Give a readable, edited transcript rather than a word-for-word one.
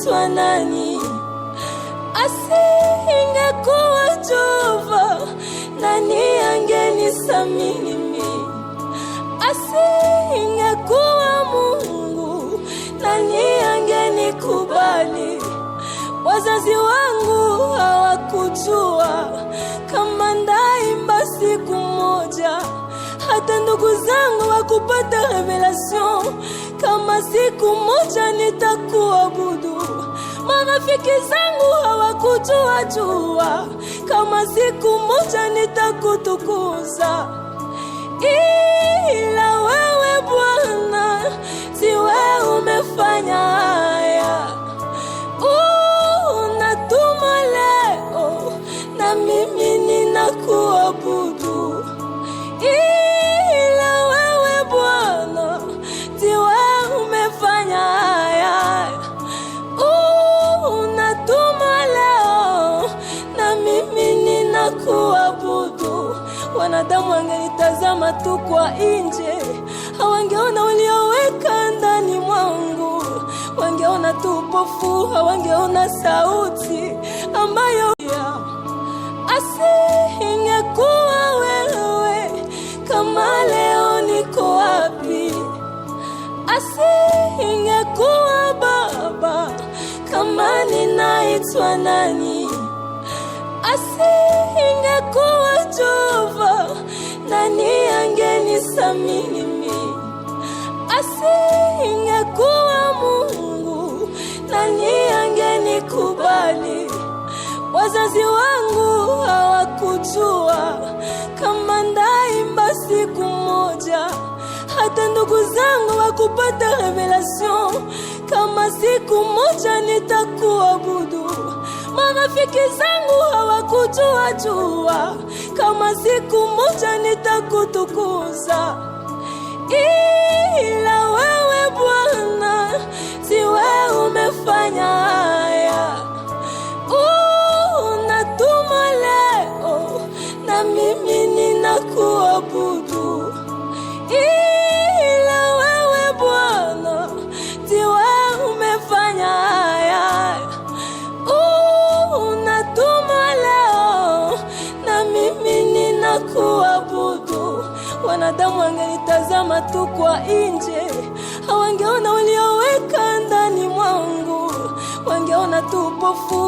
naitwa nani? Asingekuwa Jehova, nani angenisamini mimi? Asingekuwa Mungu, nani angenikubali? Wazazi wangu hawakujua kama ndaimba siku moja, hata ndugu zangu wakupata revelation kama siku moja nitakuabudu. Marafiki zangu hawakujua kama siku moja nitakutukuza. Ila wewe Bwana, si wewe umefanya haya. Unatuma leo na mimi ninakuabudu. Ila wewe Bwana, si wewe umefanya haya. Unatuma leo na mimi ninakuabudu. Wanadamu wangenitazama tu kwa nje, hawangeona ulioweka ndani mwangu. Wangeona tu upofu, hawangeona sauti ambayo asingekuwa wewe, kama leo niko wapi? Asingekuwa Baba, kama ninaitwa nani? Asingekuwa Jehova, nani angenisamini mimi? Asingekuwa Mungu, nani angenikubali? Wazazi wangu hawakujua kama ndaimba siku moja, hata ndugu zangu wakupata revelation kama siku moja nitakuabudu. Marafiki zangu hawakujua kama siku moja nitakutukuza. Ila wewe Bwana, si wewe umefanya haya. Unatuma leo na mimi ninakuabudu. Ila wewe Bwana, si wewe umefanya haya. Unatuma leo na mimi ninakuabudu. Wanadamu wangenitazama tu kwa nje, hawangeona ulioweka ndani mwangu. Wangeona tu upofu.